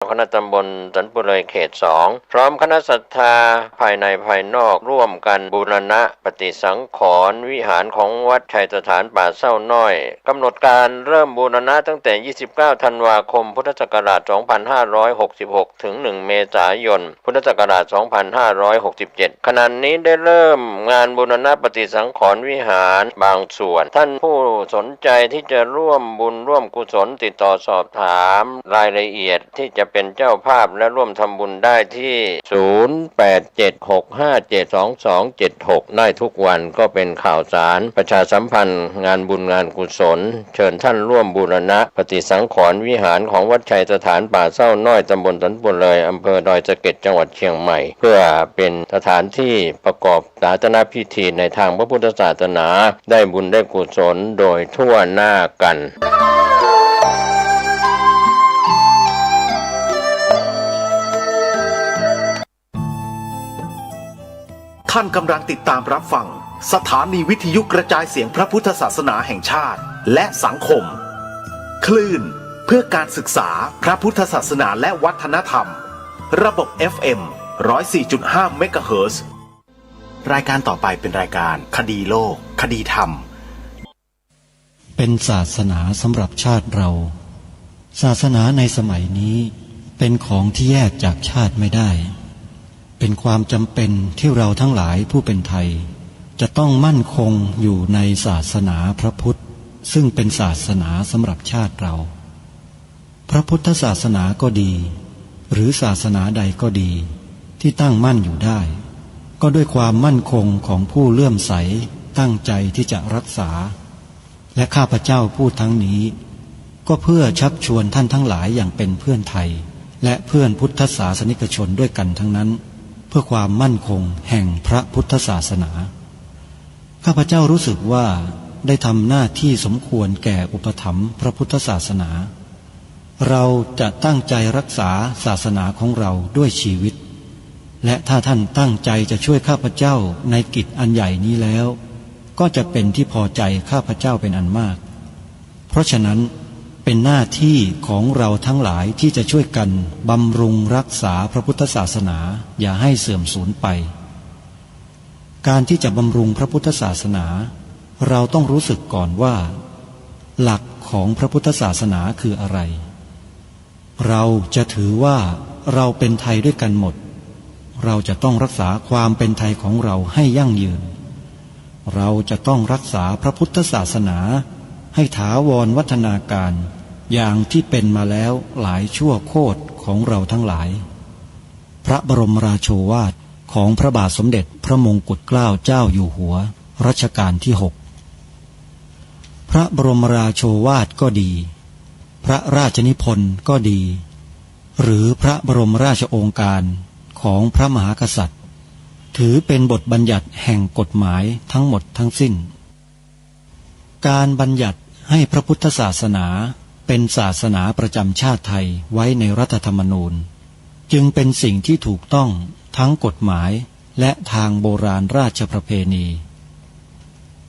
คณะตำบลสันปุเรยเขต2พร้อมคณะศรัทธาภายในภายนอกร่วมกันบูรณะปฏิสังขรณ์วิหารของวัดชัยสถานป่าเศร้าน้อยกำหนดการเริ่มบูรณะตั้งแต่29ธันวาคมพุทธศักราช2566ถึง1เมษายนพุทธศักราช2567ขณะนี้ได้เริ่มงานบูรณะปฏิสังขรณ์วิหารบางส่วนท่านผู้สนใจที่จะร่วมบุญร่วมกุศลติดต่อสอบถามรายละเอียดที่จะเป็นเจ้าภาพและร่วมทำบุญได้ที่0876572276ได้ทุกวันก็เป็นข่าวสารประชาสัมพันธ์งานบุญงานกุศลเชิญท่านร่วมบูรณะปฏิสังขรณ์วิหารของวัดชัยสถานป่าเศร้าน้อยตำบลสันปุเรยอำเภอดอยสะเก็ดจังหวัดเชียงใหม่เพื่อเป็นสถานที่ประกอบศาสนพิธีในทางพระพุทธศาสนาได้บุญได้กุศลโดยทั่วหน้ากันท่านกำลังติดตามรับฟังสถานีวิทยุกระจายเสียงพระพุทธศาสนาแห่งชาติและสังคมคลื่นเพื่อการศึกษาพระพุทธศาสนาและวัฒนธรรมระบบ FM 104.5 เมกะเฮิรตซ์รายการต่อไปเป็นรายการคดีโลกคดีธรรมเป็นศาสนาสำหรับชาติเราศาสนาในสมัยนี้เป็นของที่แยกจากชาติไม่ได้เป็นความจำเป็นที่เราทั้งหลายผู้เป็นไทยจะต้องมั่นคงอยู่ในศาสนาพระพุทธซึ่งเป็นศาสนาสำหรับชาติเราพระพุทธศาสนาก็ดีหรือศาสนาใดก็ดีที่ตั้งมั่นอยู่ได้ก็ด้วยความมั่นคงของผู้เลื่อมใสตั้งใจที่จะรักษาและข้าพเจ้าพูดทั้งนี้ก็เพื่อชักชวนท่านทั้งหลายอย่างเป็นเพื่อนไทยและเพื่อนพุทธศาสนิกชนด้วยกันทั้งนั้นเพื่อความมั่นคงแห่งพระพุทธศาสนาข้าพเจ้ารู้สึกว่าได้ทำหน้าที่สมควรแก่อุปถัมภ์พระพุทธศาสนาเราจะตั้งใจรักษาศาสนาของเราด้วยชีวิตและถ้าท่านตั้งใจจะช่วยข้าพเจ้าในกิจอันใหญ่นี้แล้วก็จะเป็นที่พอใจข้าพเจ้าเป็นอันมากเพราะฉะนั้นเป็นหน้าที่ของเราทั้งหลายที่จะช่วยกันบำรุงรักษาพระพุทธศาสนาอย่าให้เสื่อมสูญไปการที่จะบำรุงพระพุทธศาสนาเราต้องรู้สึกก่อนว่าหลักของพระพุทธศาสนาคืออะไรเราจะถือว่าเราเป็นไทยด้วยกันหมดเราจะต้องรักษาความเป็นไทยของเราให้ยั่งยืนเราจะต้องรักษาพระพุทธศาสนาให้ถาวรวัฒนาการอย่างที่เป็นมาแล้วหลายชั่วโคตรของเราทั้งหลายพระบรมราโชวาทของพระบาทสมเด็จพระมงกุฎเกล้าเจ้าอยู่หัวรัชกาลที่6พระบรมราโชวาทก็ดีพระราชนิพนธ์ก็ดีหรือพระบรมราชโองการของพระมหากษัตริย์ถือเป็นบทบัญญัติแห่งกฎหมายทั้งหมดทั้งสิ้นการบัญญัติให้พระพุทธศาสนาเป็นศาสนาประจำชาติไทยไว้ในรัฐธรรมนูญจึงเป็นสิ่งที่ถูกต้องทั้งกฎหมายและทางโบราณราชประเพณี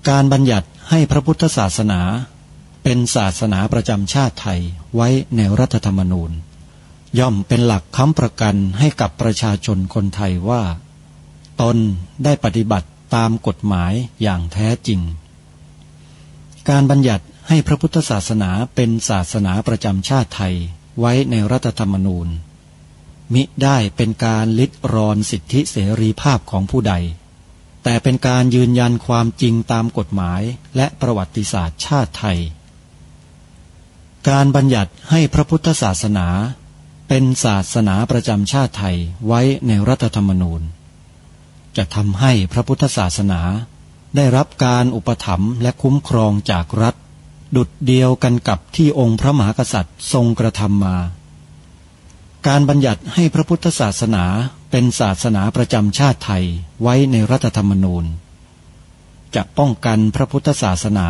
การบัญญัติให้พระพุทธศาสนาเป็นศาสนาประจำชาติไทยไว้ในรัฐธรรมนูญย่อมเป็นหลักค้ำประกันให้กับประชาชนคนไทยว่าตนได้ปฏิบัติตามกฎหมายอย่างแท้จริงการบัญญัติให้พระพุทธศาสนาเป็นศาสนาประจำชาติไทยไว้ในรัฐธรรมนูญมิได้เป็นการลิดรอนสิทธิเสรีภาพของผู้ใดแต่เป็นการยืนยันความจริงตามกฎหมายและประวัติศาสตร์ชาติไทยการบัญญัติให้พระพุทธศาสนาเป็นศาสนาประจำชาติไทยไว้ในรัฐธรรมนูญจะทำให้พระพุทธศาสนาได้รับการอุปถัมภ์และคุ้มครองจากรัฐดุจเดียวกันกับที่องค์พระมหากษัตริย์ทรงกระทำมาการบัญญัติให้พระพุทธศาสนาเป็นศาสนาประจำชาติไทยไว้ในรัฐธรรมนูญจะป้องกันพระพุทธศาสนา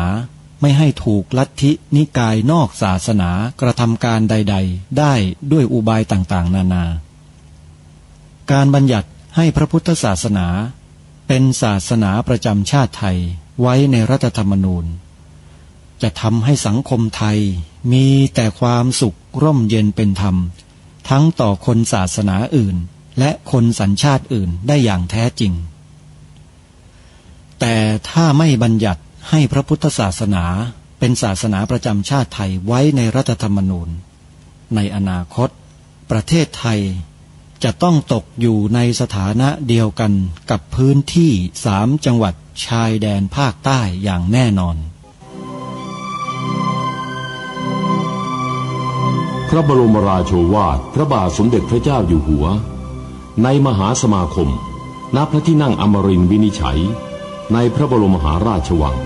ไม่ให้ถูกลัทธินิกายนอกศาสนากระทำการใดๆได้ด้วยอุบายต่างๆนานาการบัญญัติให้พระพุทธศาสนาเป็นศาสนาประจำชาติไทยไว้ในรัฐธรรมนูญจะทำให้สังคมไทยมีแต่ความสุขร่มเย็นเป็นธรรม ทั้งต่อคนศาสนาอื่นและคนสัญชาติอื่นได้อย่างแท้จริงแต่ถ้าไม่บัญญัติให้พระพุทธศาสนาเป็นศาสนาประจำชาติไทยไว้ในรัฐธรรมนูญในอนาคตประเทศไทยจะต้องตกอยู่ในสถานะเดียวกันกับพื้นที่3 จังหวัดชายแดนภาคใต้อย่างแน่นอนพระบรมราโชวาทพระบาทสมเด็จพระเจ้าอยู่หัวในมหาสมาคมณพระที่นั่งอมรินทร์วินิจฉัยในพระบรมมหาราชวัง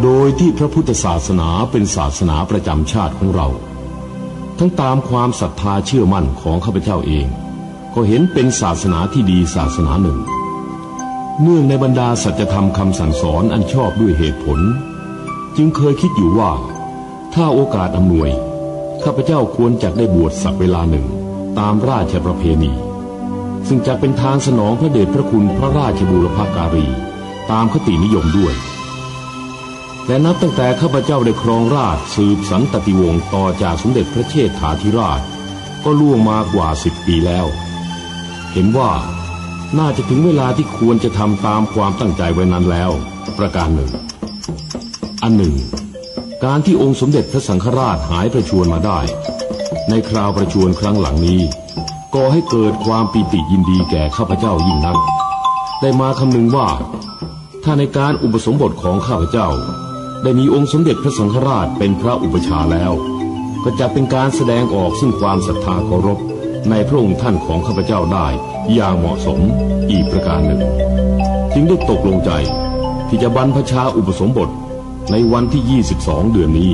โดยที่พระพุทธศาสนาเป็นศาสนาประจำชาติของเราทั้งตามความศรัทธาเชื่อมั่นของข้าพเจ้าเองก็เห็นเป็นศาสนาที่ดีศาสนาหนึ่งเนื่องในบรรดาสัจธรรมคำสั่งสอนอันชอบด้วยเหตุผลจึงเคยคิดอยู่ว่าถ้าโอกาสอำนวยข้าพเจ้าควรจะได้บวชสักเวลาหนึ่งตามราชประเพณีซึ่งจะเป็นทางสนองพระเดชพระคุณพระราชบูรพการีตามคตินิยมด้วยและนับตั้งแต่ข้าพเจ้าได้ครองราชสืบสันตติวงศ์ต่อจากสมเด็จพระเชษฐาธิราชก็ล่วงมากว่า10 ปีแล้วเห็นว่าน่าจะถึงเวลาที่ควรจะทำตามความตั้งใจไว้นั้นแล้วประการหนึ่งอันหนึ่งการที่องค์สมเด็จพระสังฆราชหายประชวรมาได้ในคราวประชวรครั้งหลังนี้ก่อให้เกิดความปีติยินดีแก่ข้าพเจ้ายิ่งนักได้มาคำนึงว่าถ้าในการอุปสมบทของข้าพเจ้าได้มีองค์สมเด็จพระสังฆราชเป็นพระอุปชาแล้วก็จะเป็นการแสดงออกซึ่งความศรัทธาเคารพในพระองค์ท่านของข้าพเจ้าได้อย่างเหมาะสมอีกประการหนึ่งจึงได้ตกลงใจที่จะบรรพชาอุปสมบทในวันที่22 เดือนนี้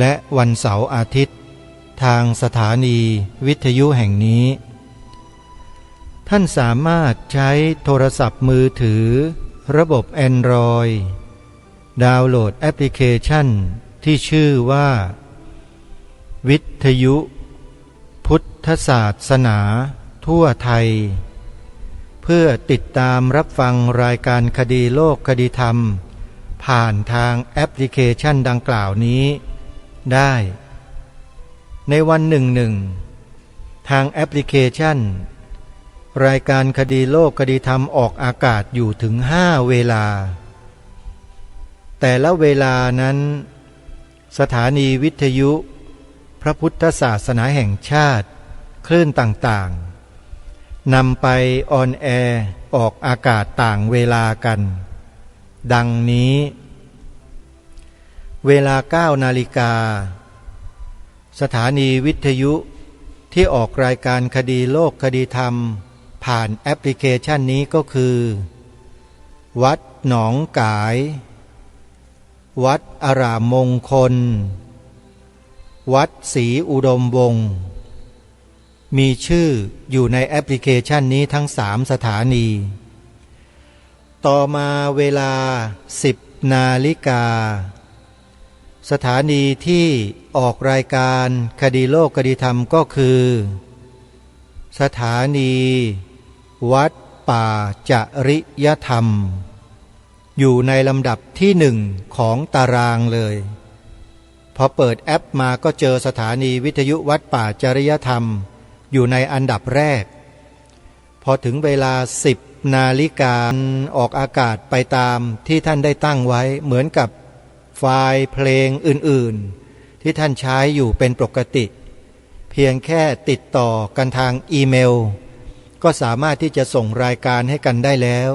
และวันเสาร์อาทิตย์ทางสถานีวิทยุแห่งนี้ท่านสามารถใช้โทรศัพท์มือถือระบบ Android ดาวน์โหลดแอปพลิเคชันที่ชื่อว่าวิทยุพุทธศาสนาทั่วไทยเพื่อติดตามรับฟังรายการคดีโลกคดีธรรมผ่านทางแอปพลิเคชันดังกล่าวนี้ได้ในวันหนึ่งทางแอปพลิเคชันรายการคดีโลกคดีธรรมออกอากาศอยู่ถึง5 เวลาแต่ละเวลานั้นสถานีวิทยุพระพุทธศาสนาแห่งชาติคลื่นต่างๆนำไปออนแอร์ออกอากาศต่างเวลากันดังนี้เวลา 9 นาฬิกาสถานีวิทยุที่ออกรายการคดีโลกคดีธรรมผ่านแอปพลิเคชันนี้ก็คือวัดหนองกายวัดอารามมงคลวัดศรีอุดมวงศ์มีชื่ออยู่ในแอปพลิเคชันนี้ทั้ง3 สถานีต่อมาเวลา 10 นาฬิกาสถานีที่ออกรายการคดีโลกคดีธรรมก็คือสถานีวัดป่าจริยธรรมอยู่ในลำดับที่1ของตารางเลยพอเปิดแอปมาก็เจอสถานีวิทยุวัดป่าจริยธรรมอยู่ในอันดับแรกพอถึงเวลา 10 นาฬิกาออกอากาศไปตามที่ท่านได้ตั้งไว้เหมือนกับไฟล์เพลงอื่นๆที่ท่านใช้อยู่เป็นปกติเพียงแค่ติดต่อกันทางอีเมลก็สามารถที่จะส่งรายการให้กันได้แล้ว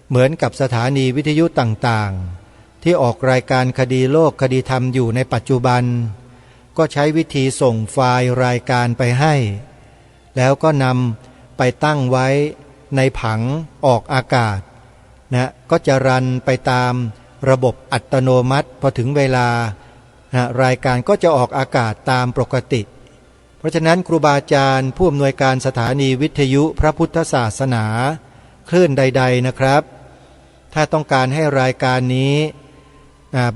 เหมือนกับสถานีวิทยุต่างๆที่ออกรายการคดีโลกคดีธรรมอยู่ในปัจจุบันก็ใช้วิธีส่งไฟล์รายการไปให้แล้วก็นำไปตั้งไว้ในผังออกอากาศนะก็จะรันไปตามระบบอัตโนมัติพอถึงเวลารายการก็จะออกอากาศตามปกติเพราะฉะนั้นครูบาอาจารย์ผู้อำนวยการสถานีวิทยุพระพุทธศาสนาคลื่นใดๆนะครับถ้าต้องการให้รายการนี้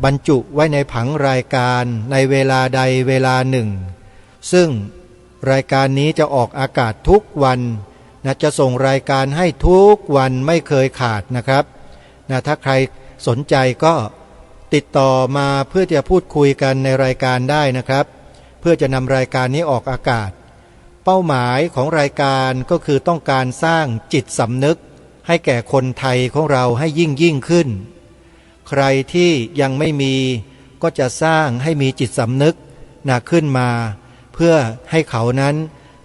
บรรจุไว้ในผังรายการในเวลาใดเวลาหนึ่งซึ่งรายการนี้จะออกอากาศทุกวันจะส่งรายการให้ทุกวันไม่เคยขาดนะครับ นะถ้าใครสนใจก็ติดต่อมาเพื่อจะพูดคุยกันในรายการได้นะครับเพื่อจะนำรายการนี้ออกอากาศเป้าหมายของรายการก็คือต้องการสร้างจิตสำนึกให้แก่คนไทยของเราให้ยิ่งขึ้นใครที่ยังไม่มีก็จะสร้างให้มีจิตสำนึกขึ้นมาเพื่อให้เขานั้น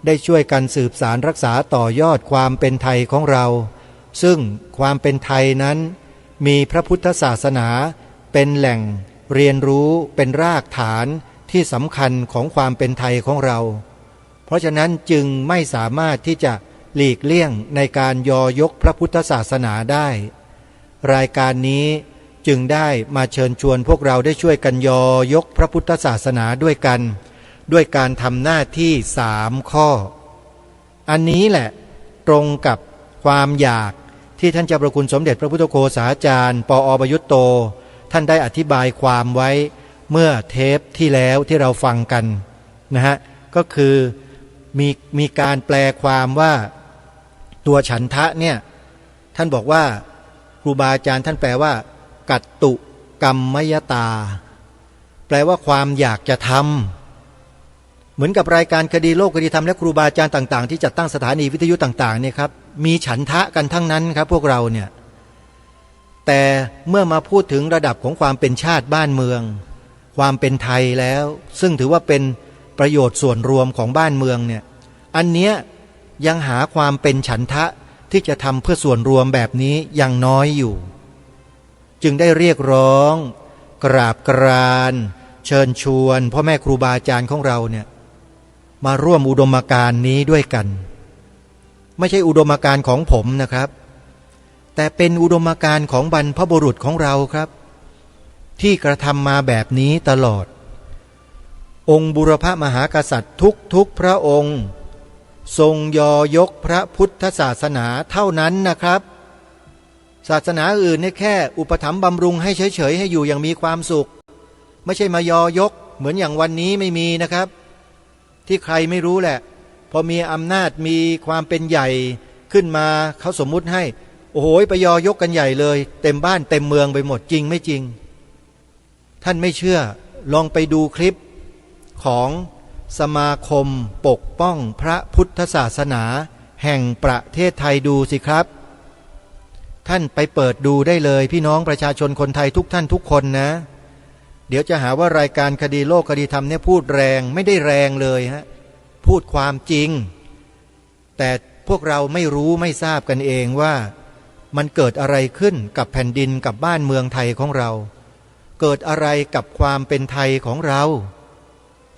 ได้ช่วยกันสืบสารรักษาต่อยอดความเป็นไทยของเราซึ่งความเป็นไทยนั้นมีพระพุทธศาสนาเป็นแหล่งเรียนรู้เป็นรากฐานที่สำคัญของความเป็นไทยของเราเพราะฉะนั้นจึงไม่สามารถที่จะหลีกเลี่ยงในการยอยกพระพุทธศาสนาได้รายการนี้จึงได้มาเชิญชวนพวกเราได้ช่วยกันยอยกพระพุทธศาสนาด้วยกันด้วยการทำหน้าที่3 ข้ออันนี้แหละตรงกับความอยากที่ท่านเจ้าประคุณสมเด็จพระพุทธโฆษาจารย์ปอ.ประยุตโตท่านได้อธิบายความไว้เมื่อเทปที่แล้วที่เราฟังกันนะฮะก็คือมีการแปลความว่าตัวฉันทะเนี่ยท่านบอกว่าครูบาอาจารย์ท่านแปลว่ากัตตุกรรมยตาแปลว่าความอยากจะทำเหมือนกับรายการคดีโลกคดีธรรมและครูบาอาจารย์ต่างๆที่จัดตั้งสถานีวิทยุต่างๆเนี่ยครับมีฉันทะกันทั้งนั้นครับพวกเราเนี่ยแต่เมื่อมาพูดถึงระดับของความเป็นชาติบ้านเมืองความเป็นไทยแล้วซึ่งถือว่าเป็นประโยชน์ส่วนรวมของบ้านเมืองเนี่ยอันเนี้ยยังหาความเป็นฉันทะที่จะทำเพื่อส่วนรวมแบบนี้ยังน้อยอยู่จึงได้เรียกร้องกราบกรานเชิญชวนพ่อแม่ครูบาอาจารย์ของเราเนี่ยมาร่วมอุดมการณ์นี้ด้วยกันไม่ใช่อุดมการณ์ของผมนะครับแต่เป็นอุดมการณ์ของบรรพบุรุษของเราครับที่กระทำมาแบบนี้ตลอดองค์บุรพมหากษัตริย์ทุกพระองค์ทรงยอยกพระพุทธศาสนาเท่านั้นนะครับศาสนาอื่นเนี่ยแค่อุปถัมภ์บำรุงให้เฉยๆให้อยู่อย่างมีความสุขไม่ใช่มายอยกเหมือนอย่างวันนี้ไม่มีนะครับที่ใครไม่รู้แหละพอมีอำนาจมีความเป็นใหญ่ขึ้นมาเขาสมมุติให้โอ้โหไปยอยกกันใหญ่เลยเต็มบ้านเต็มเมืองไปหมดจริงไม่จริงท่านไม่เชื่อลองไปดูคลิปของสมาคมปกป้องพระพุทธศาสนาแห่งประเทศไทยดูสิครับท่านไปเปิดดูได้เลยพี่น้องประชาชนคนไทยทุกท่านทุกคนนะเดี๋ยวจะหาว่ารายการคดีโลกคดีธรรมเนี่ยพูดแรงไม่ได้แรงเลยฮะพูดความจริงแต่พวกเราไม่รู้ไม่ทราบกันเองว่ามันเกิดอะไรขึ้นกับแผ่นดินกับบ้านเมืองไทยของเราเกิดอะไรกับความเป็นไทยของเรา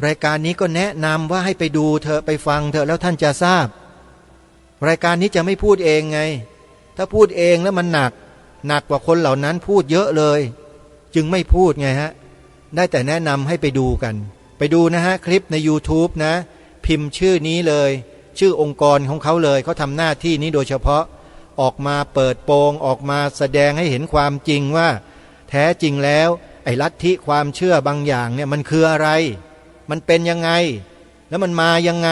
รายการนี้ก็แนะนำว่าให้ไปดูเถอะไปฟังเถอะแล้วท่านจะทราบรายการนี้จะไม่พูดเองไงถ้าพูดเองแล้วมันหนักกว่าคนเหล่านั้นพูดเยอะเลยจึงไม่พูดไงฮะได้แต่แนะนำให้ไปดูกันไปดูนะฮะคลิปใน YouTube นะพิมพ์ชื่อนี้เลยชื่อองค์กรของเขาเลยเขาทำหน้าที่นี้โดยเฉพาะออกมาเปิดโปงออกมาแสดงให้เห็นความจริงว่าแท้จริงแล้วไอ้ลัทธิความเชื่อบางอย่างเนี่ยมันคืออะไรมันเป็นยังไงแล้วมันมายังไง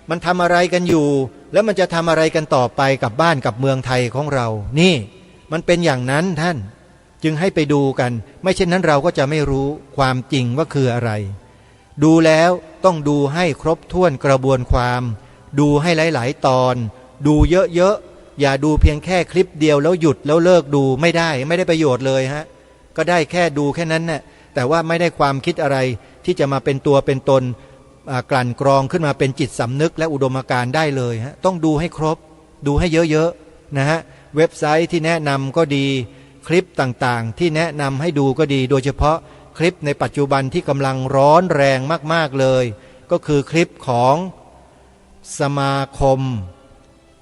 มันทำอะไรกันอยู่แล้วมันจะทำอะไรกันต่อไปกับบ้านกับเมืองไทยของเรานี่มันเป็นอย่างนั้นท่านจึงให้ไปดูกันไม่เช่นนั้นเราก็จะไม่รู้ความจริงว่าคืออะไรดูแล้วต้องดูให้ครบถ้วนกระบวนความดูให้หลายๆตอนดูเยอะๆอย่าดูเพียงแค่คลิปเดียวแล้วหยุดแล้วเลิกดูไม่ได้ประโยชน์เลยฮะก็ได้แค่ดูแค่นั้นน่ะแต่ว่าไม่ได้ความคิดอะไรที่จะมาเป็นตัวเป็นตนกลั่นกรองขึ้นมาเป็นจิตสำนึกและอุดมการณ์ได้เลยฮะต้องดูให้ครบดูให้เยอะๆนะฮะเว็บไซต์ที่แนะนำก็ดีคลิปต่างๆที่แนะนำให้ดูก็ดีโดยเฉพาะคลิปในปัจจุบันที่กำลังร้อนแรงมากๆเลยก็คือคลิปของสมาคม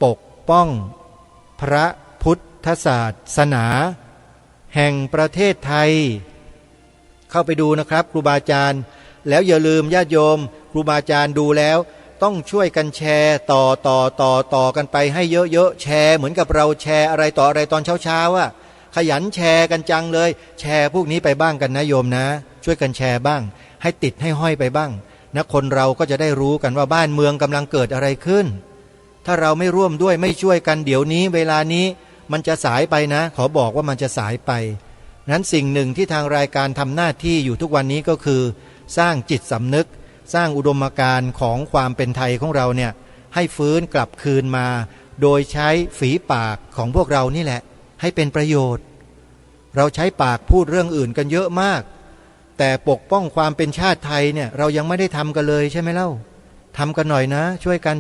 ปกป้องพระพุทธศาสนาแห่งประเทศไทยเข้าไปดูนะครับครูบาอาจารย์แล้วอย่าลืมญาติโยมครูบาอาจารย์ดูแล้วต้องช่วยกันแชร์ต่อกันไปให้เยอะๆแชร์เหมือนกับเราแชร์อะไรต่ออะไรตอนเช้าอ่ะขยันแชร์กันจังเลยแชร์พวกนี้ไปบ้างกันนะโยมนะช่วยกันแชร์บ้างให้ติดให้ห้อยไปบ้างนะคนเราก็จะได้รู้กันว่าบ้านเมืองกำลังเกิดอะไรขึ้นถ้าเราไม่ร่วมด้วยไม่ช่วยกันเดี๋ยวนี้เวลานี้ มันจะสายไปนะขอบอกว่ามันจะสายไปนั้นสิ่งหนึ่งที่ทางรายการทำหน้าที่อยู่ทุกวันนี้ก็คือสร้างจิตสำนึกสร้างอุดมการณ์ของความเป็นไทยของเราเนี่ยให้ฟื้นกลับคืนมาโดยใช้ฝีปากของพวกเรานี่แหละให้เป็นประโยชน์เราใช้ปากพูดเรื่องอื่นกันเยอะมากแต่ปกป้องความเป็นชาติไทยเนี่ยเรายังไม่ได้ทำกันเลยใช่ไหมเล่าทำกันหน่อยนะช่วยกัน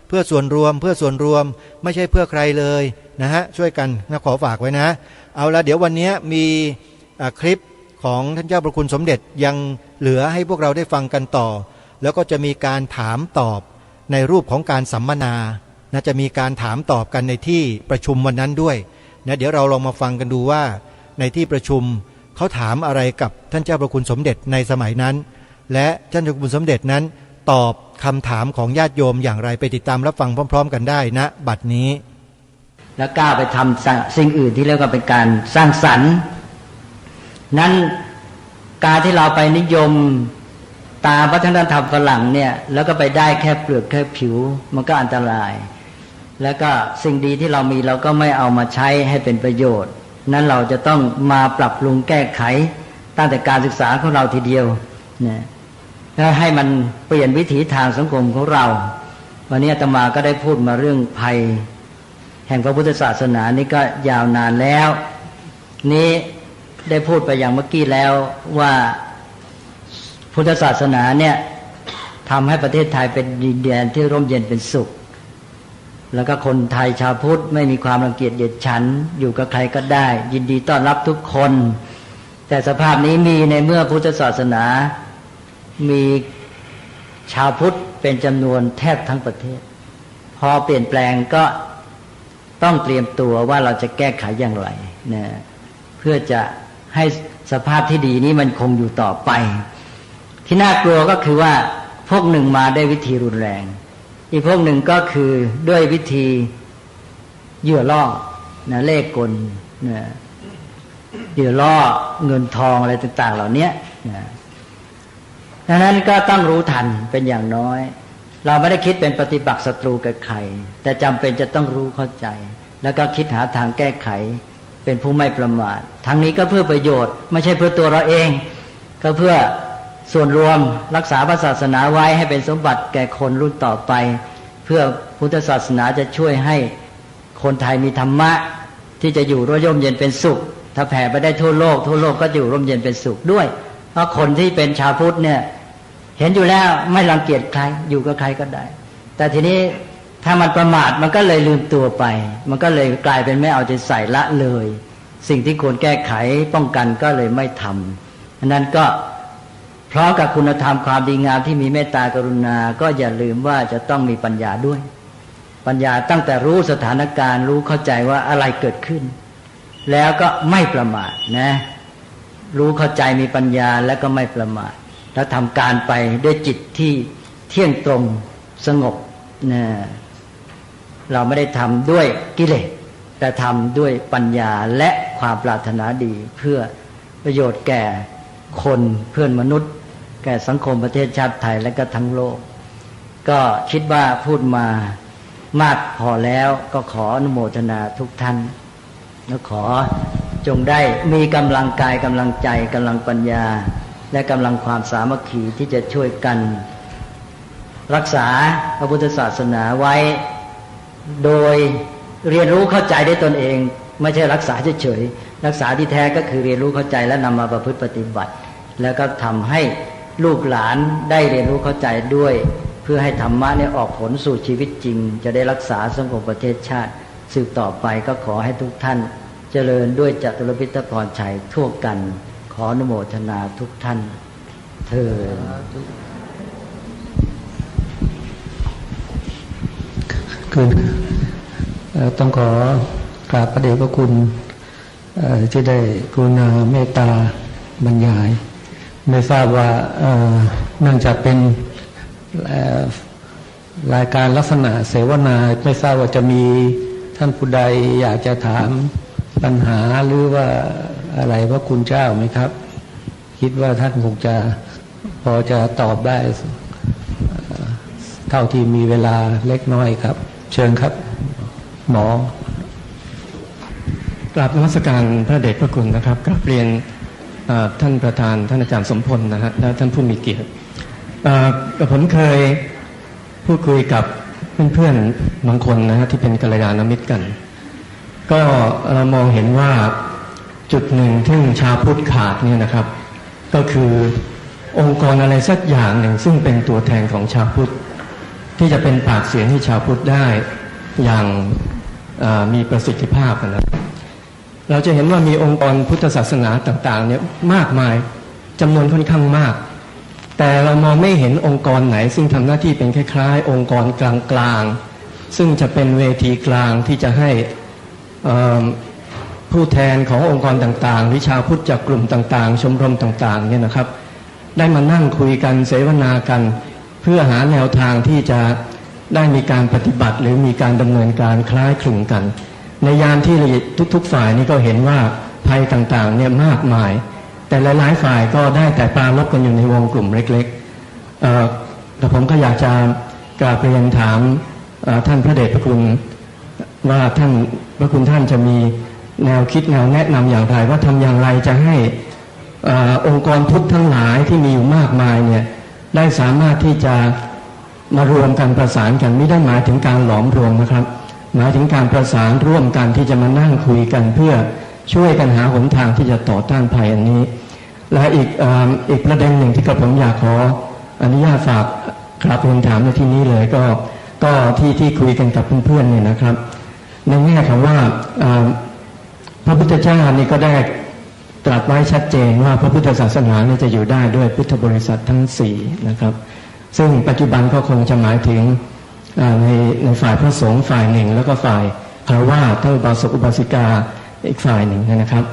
เพื่อส่วนรวมไม่ใช่เพื่อใครเลยนะฮะช่วยกันนะขอฝากไว้นะเอาละเดี๋ยววันนี้มีคลิปของท่านเจ้าพระคุณสมเด็จยังเหลือให้พวกเราได้ฟังกันต่อแล้วก็จะมีการถามตอบในรูปของการสัมมนานะจะมีการถามตอบกันในที่ประชุมวันนั้นด้วยนะเดี๋ยวเราลองมาฟังกันดูว่าในที่ประชุมเขาถามอะไรกับท่านเจ้าพระคุณสมเด็จในสมัยนั้นและท่านเจ้าพระคุณสมเด็จนั้นตอบคำถามของญาติโยมอย่างไรไปติดตามรับฟังพร้อมๆกันได้นะบัดนี้แล้วกล้าไปทำสิ่งอื่นที่เรียกว่าเป็นการสร้างสรรค์นั้นการที่เราไปนิยมตามวัฒนธรรมฝรั่งเนี่ยแล้วก็ไปได้แค่เปลือกแค่ผิวมันก็อันตรายแล้วก็สิ่งดีที่เรามีเราก็ไม่เอามาใช้ให้เป็นประโยชน์นั้นเราจะต้องมาปรับปรุงแก้ไขตั้งแต่การศึกษาของเราทีเดียวเนี่ยแล้วให้มันเปลี่ยนวิถีทางสังคมของเราวันนี้อาตมาก็ได้พูดมาเรื่องภัยแห่งพระพุทธศาสนานี่ก็ยาวนานแล้วนี้ได้พูดไปอย่างเมื่อกี้แล้วว่าพุทธศาสนาเนี่ยทำให้ประเทศไทยเป็นดินแดนที่ร่มเย็นเป็นสุขแล้วก็คนไทยชาวพุทธไม่มีความรังเกียจเหยียดฉันอยู่กับใครก็ได้ยินดีต้อนรับทุกคนแต่สภาพนี้มีในเมื่อพุทธศาสนามีชาวพุทธเป็นจำนวนแทบทั้งประเทศพอเปลี่ยนแปลงก็ต้องเตรียมตัวว่าเราจะแก้ไขอย่างไรนะเพื่อจะให้สภาพที่ดีนี้มันคงอยู่ต่อไปที่น่ากลัวก็คือว่าพวกหนึ่งมาได้วิธีรุนแรงอีกพวกหนึ่งก็คือด้วยวิธีเหยื่อล่อนะเล่ห์กลนะเหยื่อล่อเงินทองอะไรต่างๆเหล่านี้นะดังนั้นก็ต้องรู้ทันเป็นอย่างน้อยเราไม่ได้คิดเป็นปฏิปักษ์ศัตรูกับใครแต่จำเป็นจะต้องรู้เข้าใจแล้วก็คิดหาทางแก้ไขเป็นผู้ไม่ประมาททั้งนี้ก็เพื่อประโยชน์ไม่ใช่เพื่อตัวเราเองก็เพื่อส่วนรวมรักษาพระศาสนาไว้ให้เป็นสมบัติแก่คนรุ่นต่อไปเพื่อพุทธศาสนาจะช่วยให้คนไทยมีธรรมะที่จะอยู่ร่มเย็นเป็นสุขถ้าแผ่ไปได้ทั่วโลกก็อยู่ร่มเย็นเป็นสุขด้วยเพราะคนที่เป็นชาวพุทธเนี่ยเห็นอยู่แล้วไม่รังเกียจใครอยู่กับใครก็ได้แต่ทีนี้ถ้ามันประมาทมันก็เลยลืมตัวไปมันก็เลยกลายเป็นไม่เอาใจใส่ละเลยสิ่งที่ควรแก้ไขป้องกันก็เลยไม่ทำอันนั้นก็พร้อมกับคุณธรรมความดีงามที่มีเมตตากรุณาก็อย่าลืมว่าจะต้องมีปัญญาด้วยปัญญาตั้งแต่รู้สถานการณ์รู้เข้าใจว่าอะไรเกิดขึ้นแล้วก็ไม่ประมาทนะรู้เข้าใจมีปัญญาแล้วก็ไม่ประมาทแล้วทำการไปด้วยจิตที่เที่ยงตรงสงบนะเราไม่ได้ทำด้วยกิเลสแต่ทำด้วยปัญญาและความปรารถนาดีเพื่อประโยชน์แก่คนเพื่อนมนุษย์แก่สังคมประเทศชาติไทยและก็ทั้งโลกก็คิดว่าพูดมามากพอแล้วก็ขออนุโมทนาทุกท่านและขอจงได้มีกำลังกายกำลังใจกำลังปัญญาและกำลังความสามัคคีที่จะช่วยกันรักษาพระพุทธศาสนาไว้โดยเรียนรู้เข้าใจได้ตนเองไม่ใช่รักษาเฉยๆรักษาที่แท้ก็คือเรียนรู้เข้าใจและนำมาประพฤติปฏิบัติแล้วก็ทำให้ลูกหลานได้เรียนรู้เข้าใจด้วยเพื่อให้ธรรมะเนี่ยออกผลสู่ชีวิตจริงจะได้รักษาสังคมประเทศชาติสืบต่อไปก็ขอให้ทุกท่านเจริญด้วยจตุรพิทพรชัยทั่วกันขออนุโมทนาทุกท่านเถิดคือต้องขอกราบพระเดชพระคุณที่ได้กรุณาเมตตาบรรยายไม่ทราบว่าเนื่องจากเป็นรายการลักษณะเสวนาไม่ทราบว่าจะมีท่านผู้ใดอยากจะถามปัญหาหรือว่าอะไรพระคุณเจ้าไหมครับคิดว่าท่านคงจะพอจะตอบได้เท่าที่มีเวลาเล็กน้อยครับเชิญครับหมอ กราบนมัสการพระเดชพระคุณนะครับกราบเรียนท่านประธานท่านอาจารย์สมพลนะฮะและท่านผู้มีเกียรติผมเคยพูดคุยกับเพื่อนๆบางคนนะฮะที่เป็นกัลยาณมิตรกันก็เรามองเห็นว่าจุดหนึ่งที่ชาวพุทธขาดเนี่ยนะครับก็คือองค์กรอะไรสักอย่างหนึ่งซึ่งเป็นตัวแทนของชาวพุทธที่จะเป็นปากเสียงให้ชาวพุทธได้อย่างมีประสิทธิภาพนะเราจะเห็นว่ามีองค์กรพุทธศาสนาต่างๆเนี่ยมากมายจำนวนค่อนข้างมากแต่เรามองไม่เห็นองค์กรไหนซึ่งทำหน้าที่เป็นคล้ายๆองค์กรกลางๆซึ่งจะเป็นเวทีกลางที่จะให้ผู้แทนขององค์กรต่างๆหรือชาวพุทธจากกลุ่มต่างๆชมรมต่างๆเนี่ยนะครับได้มานั่งคุยกันเสวนากันเพื่อหาแนวทางที่จะได้มีการปฏิบัติหรือมีการดำเนินการคล้ายคลึงกันในยามที่ทุกๆฝ่ายนี่ก็เห็นว่าภัยต่างๆเนี่ยมากมายแต่หลายๆฝ่ายก็ได้แต่ปราลบกันอยู่ในวงกลุ่มเล็กๆแต่ผมก็อยากจะกราบเรียนถามท่านพระเดชพระคุณว่าท่านพระคุณท่านจะมีแนวคิดแนวแนะนำอย่างไรว่าทำอย่างไรจะให้องค์กรพุทธทั้งหลายที่มีอยู่มากมายเนี่ยได้สามารถที่จะมารวมกันประสานกันไม่ได้หมายถึงการหลอมรวมนะครับหมายถึงการประสานร่วมกันที่จะมานั่งคุยกันเพื่อช่วยกันหาหนทางที่จะต่อต้านภัยอันนี้และอีกประเด็นหนึ่งที่กระผมอยากขออนุญาตฝากกราบเรียนถามในที่นี้เลยก็ที่คุยกันกับเพื่อนๆเนี่ยนะครับในแง่ของว่าพระพุทธเจ้านี่ก็ได้ตรัสไว้ชัดเจนว่าพระพุทธศาสนาเนี่ยจะอยู่ได้ด้วยพุทธบริษัททั้ง4นะครับซึ่งปัจจุบันก็คงจะหมายถึงในฝ่ายพระสงฆ์ฝ่ายหนึ่งแล้วก็ฝ่ายคฤหัสถ์อุบาสกอุบาสิกาอีกฝ่ายหนึ่งนะครับ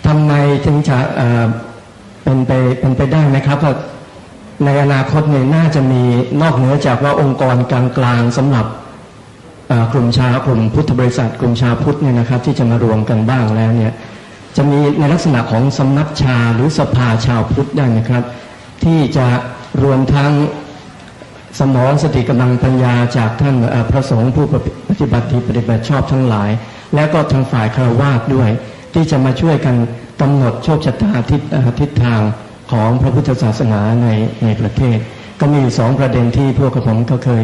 ทำไมถึงจะเป็นไปได้ไหมครับว่าในอนาคตเนี่ยน่าจะมีนอกเหนือจากว่าองค์กรกลางๆสำหรับกลุ่มพุทธบริษัทกลุ่มชาวพุทธเนี่ยนะครับที่จะมารวมกันบ้างแล้วเนี่ยจะมีในลักษณะของสำนักชาหรือสภาชาวพุทธได้ไหมครับที่จะรวมทั้งสมรสติกำลังปัญญาจากท่านพระสงฆ์ผู้ปฏิบัติดีปฏิบัติชอบทั้งหลายและก็ทางฝ่ายฆราวาสด้วยที่จะมาช่วยกันกำหนดโชคชะตาทิศทางของพระพุทธศาสนาในประเทศก็มีอยู่2ประเด็นที่พวกผมก็เคย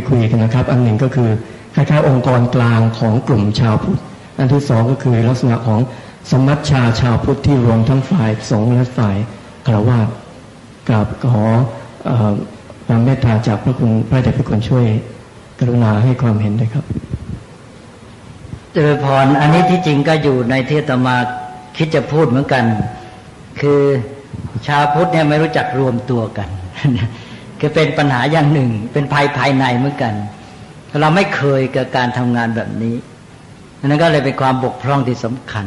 คุยกันนะครับอันหนึ่งก็คือคล้ายๆองค์กรกลางของกลุ่มชาวพุทธอันที่2ก็คือลักษณะของสมัชชาชาวพุทธที่รวมทั้งฝ่ายสงฆ์และฝ่ายฆราวาสกราบขอความเมตตาจากพระคุณพระเดชพระคุณช่วยกรุณาให้ความเห็นด้วยครับเจริญพรอันนี้ที่จริงก็อยู่ในที่อาตมาคิดจะพูดเหมือนกันคือชาวพุทธเนี่ยไม่รู้จักรวมตัวกันคือเป็นปัญหาอย่างหนึ่งเป็นภัยภายในเหมือนกันเราไม่เคยกับการทำงานแบบนี้นั่นก็เลยเป็นความบกพร่องที่สำคัญ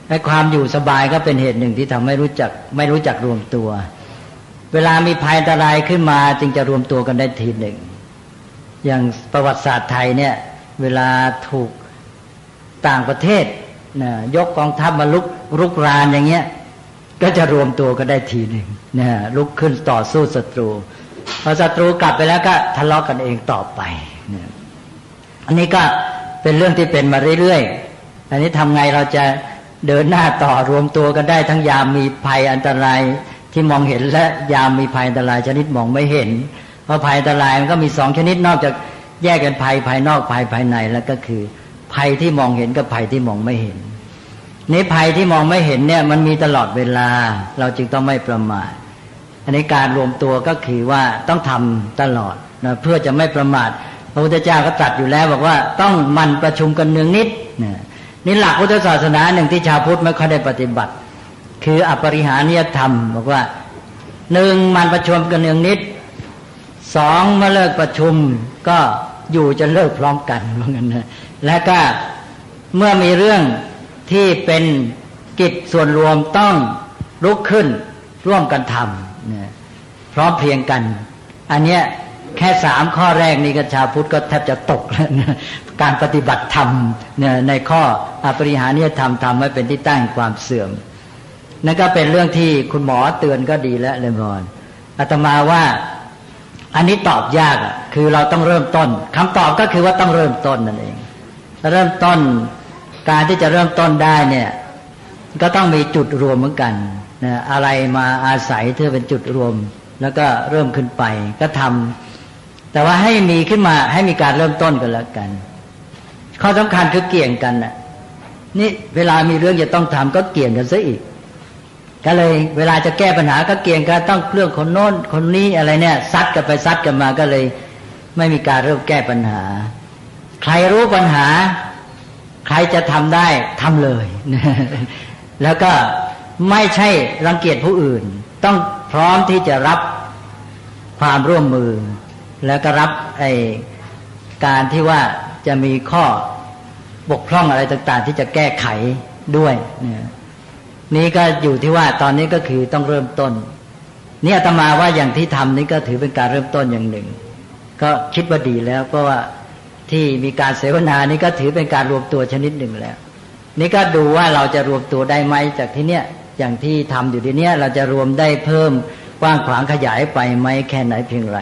และความอยู่สบายก็เป็นเหตุหนึ่งที่ทำให้ไม่รู้จักรวมตัวเวลามีภัยอันตรายขึ้นมาจึงจะรวมตัวกันได้ทีหนึ่งอย่างประวัติศาสตร์ไทยเนี่ยเวลาถูกต่างประเทศยกกองทัพมาลุกรานอย่างเงี้ยก็จะรวมตัวกันได้ทีหนึ่งลุกขึ้นต่อสู้ศัตรูพอศัตรูกลับไปแล้วก็ทะเลาะกันเองต่อไปอันนี้ก็เป็นเรื่องที่เป็นมาเรื่อยๆอันนี้ทำไงเราจะเดินหน้าต่อรวมตัวกันได้ทั้งยามมีภัยอันตรายที่มองเห็นและยามมีภัยอันตรายชนิดมองไม่เห็นเพราะภัยอันตรายมันก็มี2ชนิดนอกจากแยกกันภัยภายนอกภัยภายในแล้วก็คือภัยที่มองเห็นกับภัยที่มองไม่เห็นนี้ภัยที่มองไม่เห็นเนี่ยมันมีตลอดเวลาเราจึงต้องไม่ประมาทอันนี้การรวมตัวก็คือว่าต้องทำตลอดนะเพื่อจะไม่ประมาทพระพุทธเจ้าก็ตรัสอยู่แล้วบอกว่าต้องหมั่นประชุมกันเนืองนิดนี่หลักพุทธศาสนาหนึ่งที่ชาวพุทธไม่ค่อยได้ปฏิบัติคืออปริหานิยธรรมบอกว่า1มันประชุมกันเนืองนิด2เมื่อเลิกประชุมก็อยู่จะเลิกพร้อมกันว่างั้นนะและก็เมื่อมีเรื่องที่เป็นกิจส่วนรวมต้องลุกขึ้นร่วมกันทำพร้อมเพรียงกันอันเนี้ยแค่3ข้อแรกนี้ก็ชาวพุทธก็แทบจะตกแล้วนะการปฏิบัติธรรมในข้ออปริหานิยธรรมทำให้เป็นที่ตั้งแห่งความเสื่อมนั่นก็เป็นเรื่องที่คุณหมอเตือนก็ดีแล้วเลยบอนอาตมาว่าอันนี้ตอบยากคือเราต้องเริ่มต้นคำตอบก็คือว่าต้องเริ่มต้นนั่นเองเริ่มต้น การที่จะเริ่มต้นได้เนี่ยก็ต้องมีจุดรวมเหมือนกันนะอะไรมาอาศัยเพื่อเป็นจุดรวมแล้วก็เริ่มขึ้นไปก็ทำแต่ว่าให้มีขึ้นมาให้มีการเริ่มต้นกันแล้วกันข้อสำคัญคือเกี่ยงกันนะนี่เวลามีเรื่องจะต้องทำก็เกี่ยงกันซะอีกก็เลยเวลาจะแก้ปัญหาก็เกี่ยงกันต้องเรื่องคนโน้นคนนี้อะไรเนี่ยซัดกันไปซัดกันมาก็เลยไม่มีการเริ่มแก้ปัญหาใครรู้ปัญหาใครจะทำได้ทำเลยแล้วก็ไม่ใช่รังเกียจผู้อื่นต้องพร้อมที่จะรับความร่วมมือแล้วก็รับการที่ว่าจะมีข้อบกพร่องอะไรต่างๆที่จะแก้ไขด้วยนี่ก็อยู่ที่ว่าตอนนี้ก็คือต้องเริ่มต้นนี่อาตมาว่าอย่างที่ทำนี่ก็ถือเป็นการเริ่มต้นอย่างหนึ่งก็คิดว่าดีแล้วเพราะว่าที่มีการเสวนานี่ก็ถือเป็นการรวมตัวชนิดหนึ่งแล้วนี่ก็ดูว่าเราจะรวมตัวได้ไหมจากที่เนี้ยอย่างที่ทำอยู่ที่เนี้ยเราจะรวมได้เพิ่มกว้างขวางขยายไปไหมแค่ไหนเพียงไร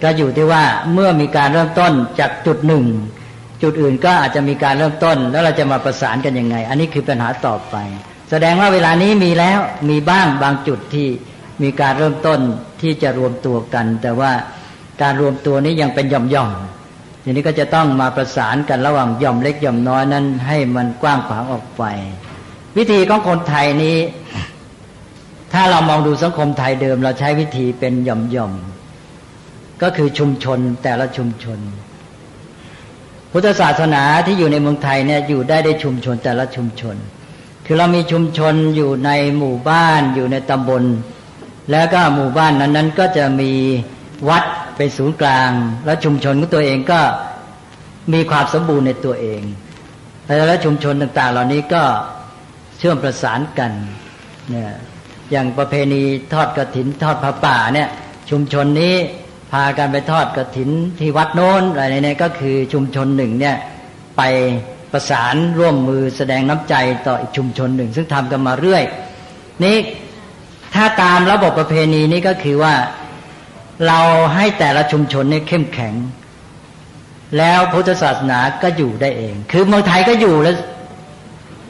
ก็อยู่ที่ว่าเมื่อมีการเริ่มต้นจากจุดหนึ่งจุดอื่นก็อาจจะมีการเริ่มต้นแล้วเราจะมาประสานกันยังไงอันนี้คือปัญหาต่อไปแสดงว่าเวลานี้มีแล้วมีบ้างบางจุดที่มีการเริ่มต้นที่จะรวมตัวกันแต่ว่าการรวมตัวนี้ยังเป็นหย่อมๆทีนี้ก็จะต้องมาประสานกันระหว่างหย่อมเล็กหย่อมน้อยนั้นให้มันกว้างขวางออกไปวิธีของคนไทยนี้ถ้าเรามองดูสังคมไทยเดิมเราใช้วิธีเป็นหย่อมๆก็คือชุมชนแต่ละชุมชนพุทธศาสนาที่อยู่ในเมืองไทยเนี่ยอยู่ได้ชุมชนแต่ละชุมชนคือเรามีชุมชนอยู่ในหมู่บ้านอยู่ในตำบลแล้วก็หมู่บ้านนั้นๆก็จะมีวัดเป็นศูนย์กลางแล้วชุมชนของตัวเองก็มีความสมบูรณ์ในตัวเองแล้วชุมชนต่างๆเหล่านี้ก็เชื่อมประสานกันเนี่ยอย่างประเพณีทอดกฐินทอดผ้าป่าเนี่ยชุมชนนี้พากันไปทอดกฐินที่วัดโน้นอะไรเนี่ยก็คือชุมชนหนึ่งเนี่ยไปประสานร่วมมือแสดงน้ำใจต่ออีกชุมชนหนึ่งซึ่งทำกันมาเรื่อยนี่ถ้าตามระบบประเพณีนี้ก็คือว่าเราให้แต่ละชุมชนเนี่ยเข้มแข็งแล้วพุทธศาสนาก็อยู่ได้เองคือเมืองไทยก็อยู่แล้ว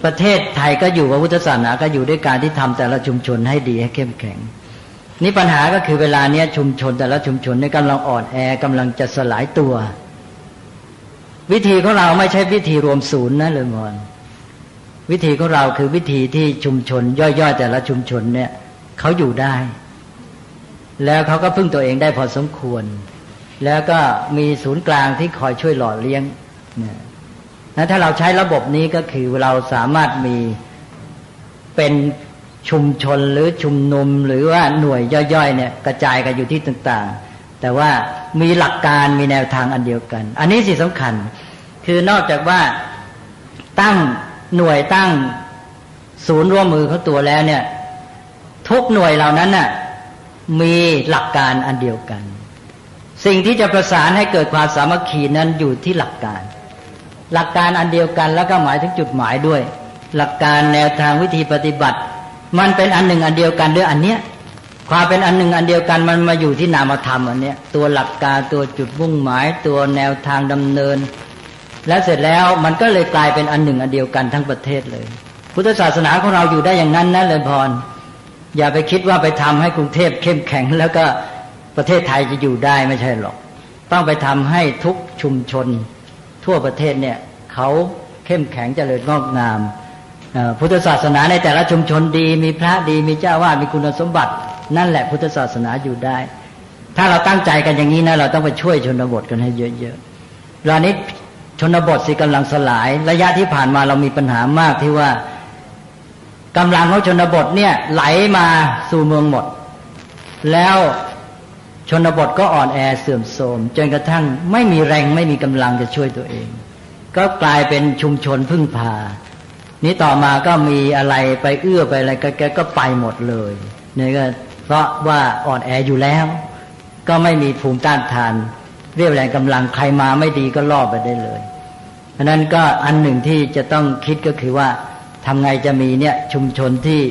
ประเทศไทยก็อยู่กับพุทธศาสนาก็อยู่ด้วยการที่ทำแต่ละชุมชนให้ดีให้เข้มแข็งนี่ปัญหาก็คือเวลาเนี้ยชุมชนแต่ละชุมชนเนี่ยกำลังอ่อนแอกำลังจะสลายตัววิธีของเราไม่ใช่วิธีรวมศูนย์นะเลยมอนวิธีของเราคือวิธีที่ชุมชนย่อยๆแต่ละชุมชนเนี่ยเขาอยู่ได้แล้วเขาก็พึ่งตัวเองได้พอสมควรแล้วก็มีศูนย์กลางที่คอยช่วยหล่อเลี้ยงนะถ้าเราใช้ระบบนี้ก็คือเราสามารถมีเป็นชุมชนหรือชุมนุมหรือว่าหน่วยย่อยๆเนี่ยกระจายกันอยู่ที่ต่างๆแต่ว่ามีหลักการมีแนวทางอันเดียวกันอันนี้สิสำคัญคือนอกจากว่าตั้งหน่วยตั้งศูนย์ร่วมมือเขาตัวแล้วเนี่ยทุกหน่วยเหล่านั้นน่ะมีหลักการอันเดียวกันสิ่งที่จะประสานให้เกิดความสามัคคีนั้นอยู่ที่หลักการอันเดียวกันแล้วก็หมายถึงจุดหมายด้วยหลักการแนวทางวิธีปฏิบัติมันเป็นอันหนึ่งอันเดียวกันด้วยอันเนี้ยความเป็นอันหนึ่งอันเดียวกันมันมาอยู่ที่นามธรรมอันเนี้ยตัวหลักการตัวจุดมุ่งหมายตัวแนวทางดำเนินและเสร็จแล้วมันก็เลยกลายเป็นอันหนึ่งอันเดียวกันทั้งประเทศเลยพุทธศาสนาของเราอยู่ได้อย่างนั้นนะเลยพรอย่าไปคิดว่าไปทำให้กรุงเทพเข้มแข็งแล้วก็ประเทศไทยจะอยู่ได้ไม่ใช่หรอกต้องไปทำให้ทุกชุมชนทั่วประเทศเนี่ยเขาเข้มแข็งเจริญงอกงามพุทธศาสนาในแต่ละชุมชนดีมีพระดีมีเจ้าวาดมีคุณสมบัตินั่นแหละพุทธศาสนาอยู่ได้ถ้าเราตั้งใจกันอย่างนี้นะเราต้องไปช่วยชนบทกันให้เยอะๆเวลานี้ชนบทสิกำลังสลายระยะที่ผ่านมาเรามีปัญหามากที่ว่ากำลังของชนบทเนี่ยไหลมาสู่เมืองหมดแล้วชนบทก็อ่อนแอเสื่อมโทรมจนกระทั่งไม่มีแรงไม่มีกำลังจะช่วยตัวเองก็กลายเป็นชุมชนพึ่งพานี้ต่อมาก็มีอะไรไปเอื้อไปอะไรแกก็ไปหมดเลยนี่ก็เพราะว่าอ่อนแออยู่แล้วก็ไม่มีภูมิต้านทานเรียกแรงกำลังใครมาไม่ดีก็ล่อไปได้เลยเพราะนั้นก็อันหนึ่งที่จะต้องคิดก็คือว่าทำไงจะมีเนี่ยชุมชนที่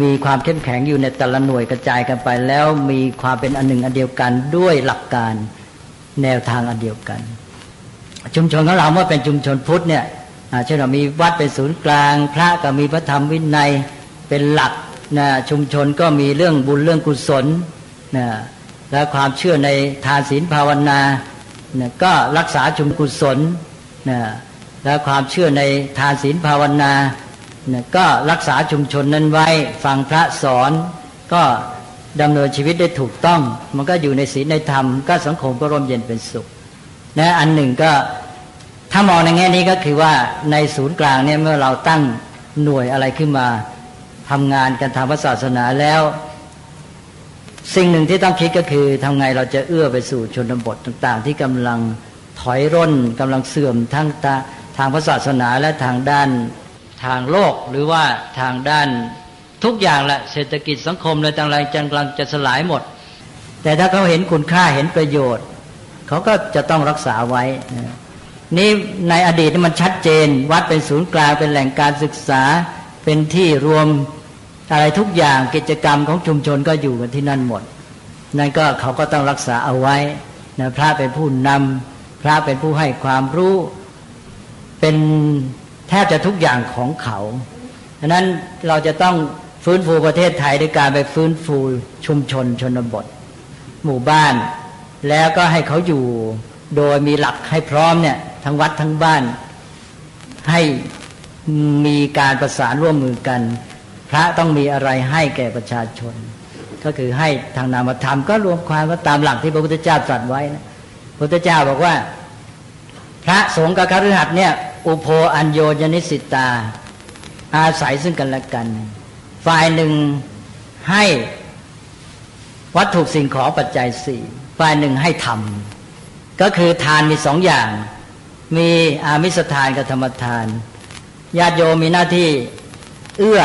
มีความเข้มแข็งอยู่ในแต่ละหน่วยกระจายกันไปแล้วมีความเป็นอันหนึ่งอันเดียวกันด้วยหลักการแนวทางอันเดียวกันชุมชนของเราเมื่อเป็นชุมชนพุทธเนี่ย เช่นว่ามีวัดเป็นศูนย์กลางพระก็มีพระธรรมวินัยเป็นหลักนะชุมชนก็มีเรื่องบุญเรื่องกุศลนะและความเชื่อในทานศีลภาวนานะก็รักษาชุมกุศลนะและความเชื่อในทานศีลภาวนานะก็รักษาชุมชนนั้นไว้ฟังพระสอนก็ดำเนินชีวิตได้ถูกต้องมันก็อยู่ในศีลในธรรมก็สังคมก็ร่มเย็นเป็นสุขนะอันหนึ่งก็ถ้ามองในแง่นี้ก็คือว่าในศูนย์กลางเนี่ยเมื่อเราตั้งหน่วยอะไรขึ้นมาทำงานกันทางศาสนาแล้วสิ่งหนึ่งที่ต้องคิดก็คือทำไงเราจะเอื้อไปสู่ชนบทต่างๆที่กำลังถอยร่นกำลังเสื่อมทั้งทางศาสนาและทางด้านทางโลกหรือว่าทางด้านทุกอย่างแหละเศรษฐกิจสังคมอะไรต่างๆกำลังจะสลายหมดแต่ถ้าเขาเห็นคุณค่าเห็นประโยชน์เขาก็จะต้องรักษาไว้นี่ในอดีตมันชัดเจนวัดเป็นศูนย์กลางเป็นแหล่งการศึกษาเป็นที่รวมอะไรทุกอย่างกิจกรรมของชุมชนก็อยู่กันที่นั่นหมดนั่นก็เขาก็ต้องรักษาเอาไว้นะพระเป็นผู้นำพระเป็นผู้ให้ความรู้เป็นแทบจะทุกอย่างของเขาฉะนั้นเราจะต้องฟื้นฟูประเทศไทยด้วยการไปฟื้นฟูชุมชนชนบทหมู่บ้านแล้วก็ให้เขาอยู่โดยมีหลักให้พร้อมเนี่ยทั้งวัดทั้งบ้านให้มีการประสานร่วมมือกันพระต้องมีอะไรให้แก่ประชาชนก็คือให้ทางนามธรรมก็รวมความว่าตามหลักที่พระพุทธเจ้าตรัสไว้นะพระพุทธเจ้าบอกว่าพระสงฆ์กับคฤหัสถ์เนี่ยอุโภอัญโญญนิสิตาอาศัยซึ่งกันและกันฝ่ายหนึ่งให้วัตถุสิ่งของปัจจัยสี่ฝ่ายหนึ่งให้ธรรมก็คือทานมีสองอย่างมีอามิสทานกับธรรมทานญาติโยมมีหน้าที่เอื้อ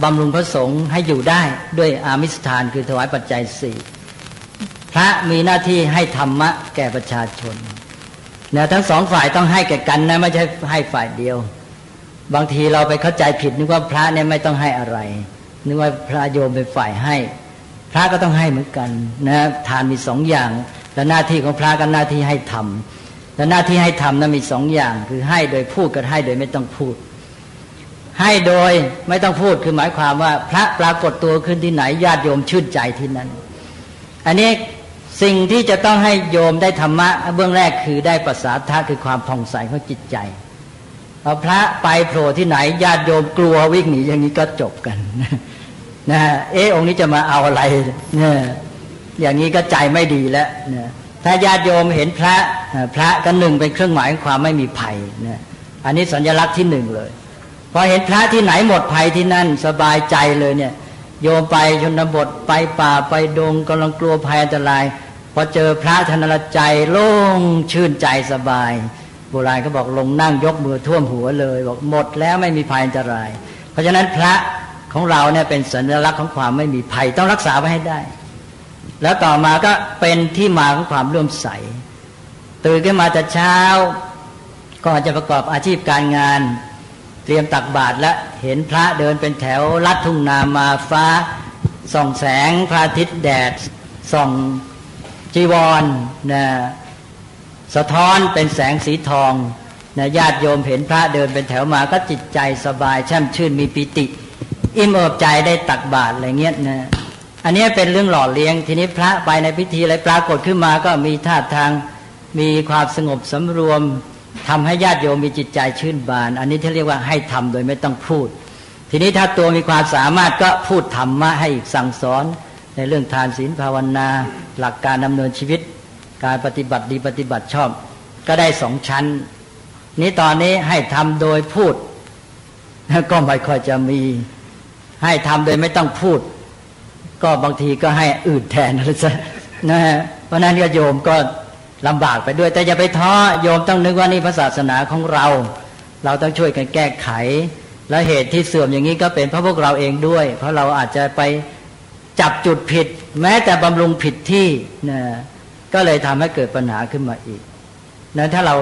บำรุงพระสงฆ์ให้อยู่ได้ด้วยอามิสทานคือถวายปัจจัยสี่พระมีหน้าที่ให้ธรรมะแก่ประชาชนเนี่ยทั้งสองฝ่ายต้องให้แก่กันนะไม่ใช่ให้ฝ่ายเดียวบางทีเราไปเข้าใจผิดนึกว่าพระเนี่ยไม่ต้องให้อะไรนึกว่าพระโยมเป็นฝ่ายให้พระก็ต้องให้เหมือนกันนะทานมีสองอย่างและหน้าที่ของพระก็หน้าที่ให้ธรรมและหน้าที่ให้ธรรมนั้นมีสองอย่างคือให้โดยพูดกับให้โดยไม่ต้องพูดให้โดยไม่ต้องพูดคือหมายความว่าพระปรากฏตัวขึ้นที่ไหนญาติโยมชื่นใจที่นั้นอันนี้สิ่งที่จะต้องให้โยมได้ธรรมะเบื้องแรกคือได้ประสาทะคือความผ่องใสของจิตใจพอพระไปโผล่ที่ไหนญาติโยมกลัววิ่งหนีอย่างนี้ก็จบกันนะองค์นี้จะมาเอาอะไรเนี่ยอย่างนี้ก็ใจไม่ดีแล้วนะถ้าญาติโยมเห็นพระก็หนึ่งเป็นเครื่องหมายของความไม่มีภัยนะอันนี้สัญลักษณ์ที่หนึ่งเลยพอเห็นพระที่ไหนหมดภัยที่นั่นสบายใจเลยเนี่ยโยมไปชนบทไปป่าไปดงกำลังกลัวภัยอันตรายพอเจอพระธนละใจโล่งชื่นใจสบายโบราณก็บอกลงนั่งยกมือท่วมหัวเลยบอกหมดแล้วไม่มีภัยอันตรายเพราะฉะนั้นพระของเราเนี่ยเป็นสัญลักษณ์ของความไม่มีภัยต้องรักษาไว้ให้ได้แล้วต่อมาก็เป็นที่มาของความเลื่อมใสตื่นขึ้นมาแต่เช้าก็จะประกอบอาชีพการงานเตรียมตักบาตรและเห็นพระเดินเป็นแถวลัดทุ่งนามาฟ้าส่องแสงพระอาทิตย์แดดส่องจีวรนะสะท้อนเป็นแสงสีทองนะญาติโยมเห็นพระเดินเป็นแถวมาก็จิตใจสบายแช่มชื่นมีปิติอิ่มเอิบใจได้ตักบาตรอะไรเงี้ยนะอันนี้เป็นเรื่องหล่อเลี้ยงทีนี้พระไปในพิธีอะไรปรากฏขึ้นมาก็มีท่าทางมีความสงบสำรวมทำให้ญาติโยมมีจิตใจชื่นบานอันนี้ที่เรียกว่าให้ทำโดยไม่ต้องพูดทีนี้ถ้าตัวมีความสามารถก็พูดธรรมะให้สั่งสอนในเรื่องทานศีลภาวนาหลักการดำเนินชีวิตการปฏิบัติดีปฏิบัติชอบก็ได้สองชั้นนี้ตอนนี้ให้ทำโดยพูดก็ไม่ค่อยจะมีให้ทำโดยไม่ต้องพูดก็บางทีก็ให้อื่นแทนอะไรซะนะฮะเพราะนั้นก็โยมก็ลำบากไปด้วยแต่อย่าไปท้อโยมต้องนึกว่านี่พระศาสนาของเราต้องช่วยกันแก้ไขและเหตุที่เสื่อมอย่างนี้ก็เป็นเพราะพวกเราเองด้วยเพราะเราอาจจะไปจับจุดผิดแม้แต่บำรุงผิดที่นะก็เลยทำให้เกิดปัญหาขึ้นมาอีกนั้นถ้าเรา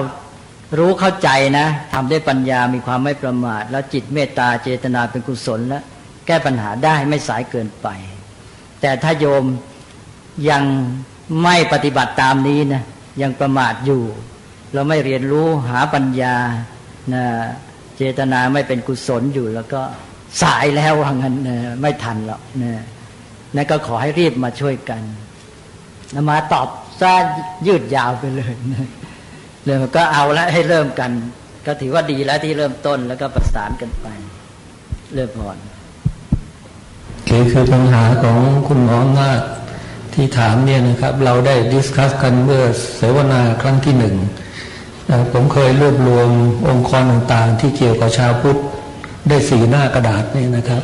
รู้เข้าใจนะทำด้วยปัญญามีความไม่ประมาทแล้วจิตเมตตาเจตนาเป็นกุศลแล้วแก้ปัญหาได้ไม่สายเกินไปแต่ถ้าโยมยังไม่ปฏิบัติตามนี้นะยังประมาทอยู่เราไม่เรียนรู้หาปัญญานะจ เจตนาไม่เป็นกุศลอยู่แล้วก็สายแล้วว่างั้นไม่ทันหรอกนั่นก็ขอให้รีบมาช่วยกันแล้วมาตอบซะยืดยาวไปเลยเรื่องก็เอาแล้วให้เริ่มกัน ก็ถือว่าดีแล้วที่เริ่มต้นแล้วก็ประสานกันไปเริ่มผ่อนคือปัญหาของคุณหมออำนาจที่ถามเนี่ยนะครับเราได้ดิสคัสกันเมื่อเสวนาครั้งที่1ผมเคยรวบรวมองค์กรต่างๆที่เกี่ยวกับชาวพุทธได้4 หน้ากระดาษนี่นะครับ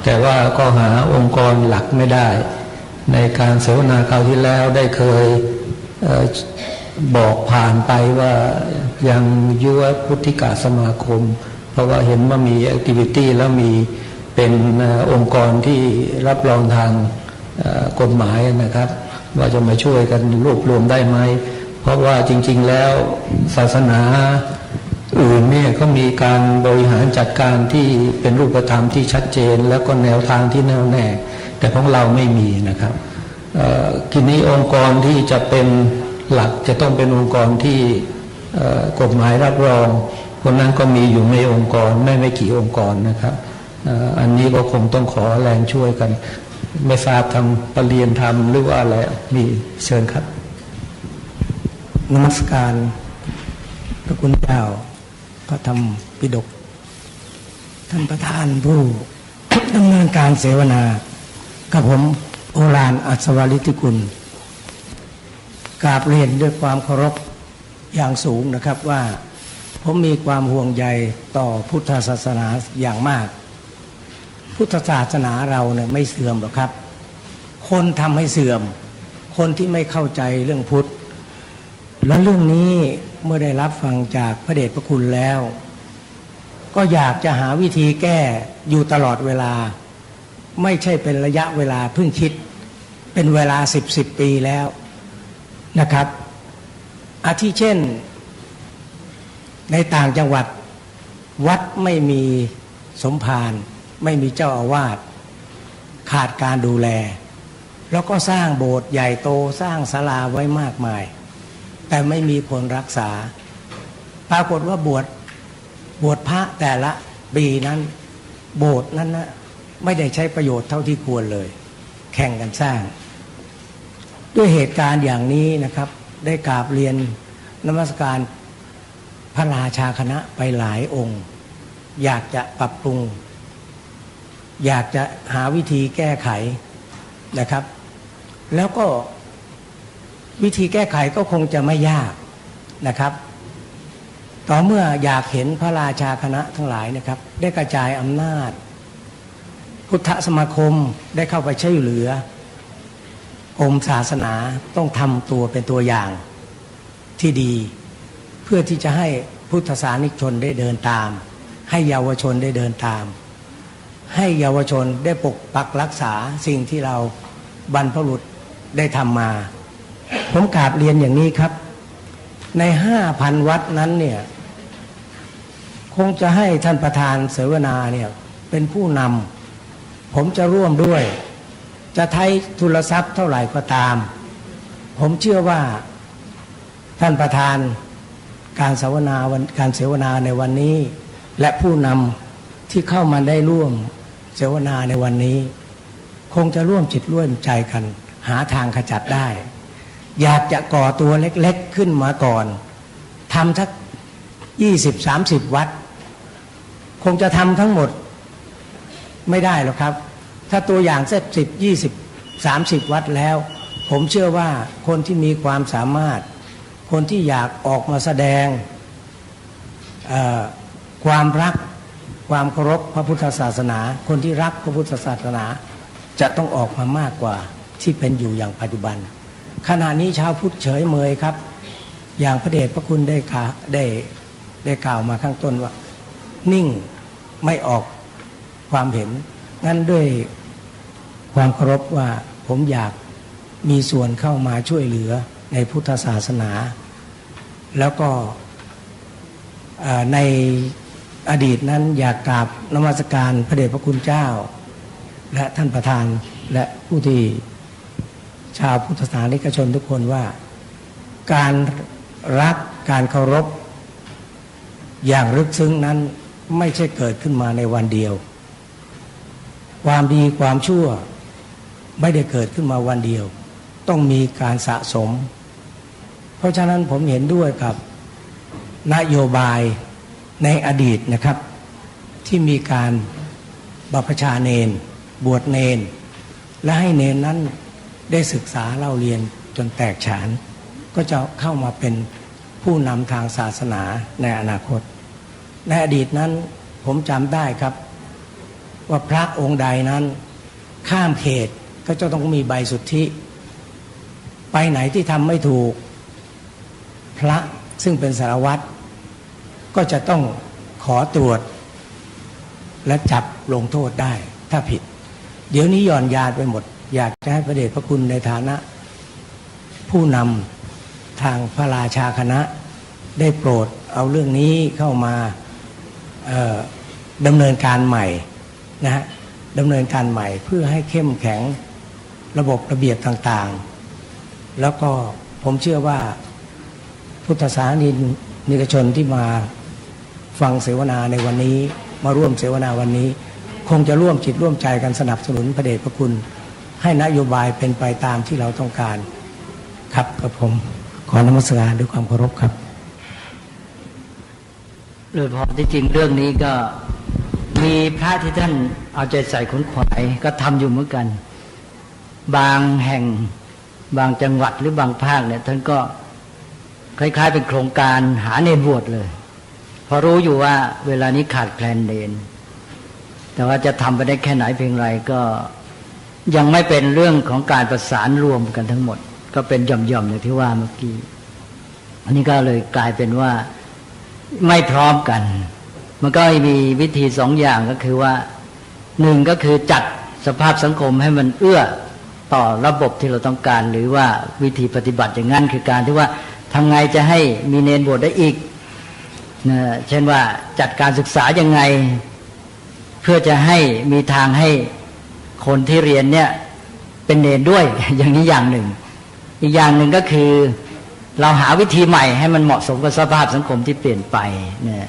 แต่ว่าก็หาองค์กรหลักไม่ได้ในการเสวนาคราวที่แล้วได้เคยบอกผ่านไปว่ายังยุวพุทธิกาสมาคมเพราะว่าเห็นว่ามีแอคทิวิตี้แล้วมีเป็นองค์กรที่รับรองทางกฎหมายนะครับว่าจะมาช่วยกันรวบรวมได้ไหมเพราะว่าจริงๆแล้วศาสนาอื่นเนี่ยก็มีการบริหารจัดการที่เป็นรูปธรรมที่ชัดเจนแล้วก็แนวทางที่แน่วแน่แต่ของเราไม่มีนะครับทีนี้องค์กรที่จะเป็นหลักจะต้องเป็นองค์กรที่กฎหมายรับรองคนนั้นก็มีอยู่ในองค์กรไม่กี่องค์กรนะครับอันนี้ก็คงต้องขอแรงช่วยกันไม่ทราบทางปรริยนธรรมหรือว่าอะไรมีเชิญครับนมัสการพระคุณเจ้าพระธรรมปิฎกท่านประธานผู้ดำเนินการเสวนากับผมโอฬารอัศวฤทธิกุลกราบเรียนด้วยความเคารพอย่างสูงนะครับว่าผมมีความห่วงใยต่อพุทธศาสนาอย่างมากพุทธศาสนาเราเนี่ยไม่เสื่อมหรอกครับคนทำให้เสื่อมคนที่ไม่เข้าใจเรื่องพุทธและเรื่องนี้เมื่อได้รับฟังจากพระเดชพระคุณแล้วก็อยากจะหาวิธีแก้อยู่ตลอดเวลาไม่ใช่เป็นระยะเวลาเพิ่งคิดเป็นเวลา10 ปีแล้วนะครับอาทิเช่นในต่างจังหวัดวัดไม่มีสมภารไม่มีเจ้าอาวาสขาดการดูแลแล้วก็สร้างโบสถ์ใหญ่โตสร้างศาลาไว้มากมายแต่ไม่มีคนรักษาปรากฏว่าบวชพระแต่ละปีนั้นโบสถ์นั้นนะไม่ได้ใช้ประโยชน์เท่าที่ควรเลยแข่งกันสร้างด้วยเหตุการณ์อย่างนี้นะครับได้กราบเรียนนมัสการพระราชาคณะไปหลายองค์อยากจะปรับปรุงอยากจะหาวิธีแก้ไขนะครับแล้วก็วิธีแก้ไขก็คงจะไม่ยากนะครับต่อเมื่ออยากเห็นพระราชาคณะทั้งหลายนะครับได้กระจายอำนาจพุทธสมาคมได้เข้าไปช่วยเหลือกรมศาสนาต้องทำตัวเป็นตัวอย่างที่ดีเพื่อที่จะให้พุทธศาสนิกชนได้เดินตามให้เยาวชนได้เดินตามให้เยาวชนได้ปกปักรักษาสิ่งที่เราบรรพบุรุษได้ทำมาผมกราบเรียนอย่างนี้ครับใน 5,000 วัดนั้นเนี่ยคงจะให้ท่านประธานเสวนาเนี่ยเป็นผู้นำผมจะร่วมด้วยจะใช้ทุนทรัพย์เท่าไหร่ก็ตามผมเชื่อว่าท่านประธานการเสวนาในวันนี้และผู้นำที่เข้ามาได้ร่วมเสวนาในวันนี้คงจะร่วมจิตร่วมใจกันหาทางขจัดได้อยากจะก่อตัวเล็กๆขึ้นมาก่อนทำสัก20-30 วัดคงจะทำทั้งหมดไม่ได้หรอกครับถ้าตัวอย่างสัก10-20-30 วัดแล้วผมเชื่อว่าคนที่มีความสามารถคนที่อยากออกมาแสดงความรักความเคารพพระพุทธศาสนาคนที่รักพระพุทธศาสนาจะต้องออกมามากกว่าที่เป็นอยู่อย่างปัจจุบันขณะนี้ชาวพุทธเฉยเมยครับอย่างพระเดชพระคุณได้กล่าวมาข้างต้นว่านิ่งไม่ออกความเห็นงั้นด้วยความเคารพว่าผมอยากมีส่วนเข้ามาช่วยเหลือในพุทธศาสนาแล้วก็ในอดีตนั้นอยากกราบนมัสการพระเดชพระคุณเจ้าและท่านประธานและผู้ที่ชาวพุทธศาสนิกชนทุกคนว่าการรักการเคารพอย่างลึกซึ้งนั้น ไม่ใช่เกิดขึ้นมาในวันเดียว ความดีความชั่วไม่ได้เกิดขึ้นมาวันเดียวต้องมีการสะสมเพราะฉะนั้นผมเห็นด้วยกับนโยบายในอดีตนะครับที่มีการบรรพชาเนนบวชเนนและให้เนนนั้นได้ศึกษาเล่าเรียนจนแตกฉานก็จะเข้ามาเป็นผู้นำทางศาสนาในอนาคตในอดีตนั้นผมจำได้ครับว่าพระองค์ใดนั้นข้ามเขตก็จะต้องมีใบสุทธิไปไหนที่ทำไม่ถูกพระซึ่งเป็นสารวัตรก็จะต้องขอตรวจและจับลงโทษได้ถ้าผิดเดี๋ยวนี้หย่อนยานไปหมดอยากจะให้พระเดชพระคุณในฐานะผู้นำทางพระราชาคณะได้โปรดเอาเรื่องนี้เข้ามาดำเนินการใหม่นะฮะดำเนินการใหม่เพื่อให้เข้มแข็งระบบระเบียบต่างๆแล้วก็ผมเชื่อว่าพุทธศาสนิกชนที่มาฟังเสวนาในวันนี้มาร่วมเสวนาวันนี้คงจะร่วมจิตร่วมใจกันสนับสนุนพระเดชพระคุณให้นโยบายเป็นไปตามที่เราต้องการครับกับผมขอนมัสการด้วยความเคารพครับโดยพอที่จริงเรื่องนี้ก็มีพระที่ท่านเอาใจใส่ขนขวายก็ทำอยู่เหมือนกันบางแห่งบางจังหวัดหรือบางภาคเนี่ยท่านก็คล้ายๆเป็นโครงการหาเนรบวชเลยเพราะรู้อยู่ว่าเวลานี้ขาดแคลนเนรแต่ว่าจะทำไปได้แค่ไหนเพียงไรก็ยังไม่เป็นเรื่องของการประสานรวมกันทั้งหมดก็เป็นหย่อมๆอย่างที่ว่าเมื่อกี้อันนี้ก็เลยกลายเป็นว่าไม่พร้อมกันมันก็มีวิธีสองอย่างก็คือว่าหนึ่งก็คือจัดสภาพสังคมให้มันเอื้อต่อระบบที่เราต้องการหรือว่าวิธีปฏิบัติอย่างนั้นคือการที่ว่าทำไงจะให้มีเนรบวชได้อีกนะเช่นว่าจัดการศึกษายังไงเพื่อจะให้มีทางให้คนที่เรียนเนี่ยเป็นเนรด้วยอย่างนี้อย่างหนึ่งอีกอย่างหนึ่งก็คือเราหาวิธีใหม่ให้มันเหมาะสมกับสภาพสังคมที่เปลี่ยนไปเนี่ย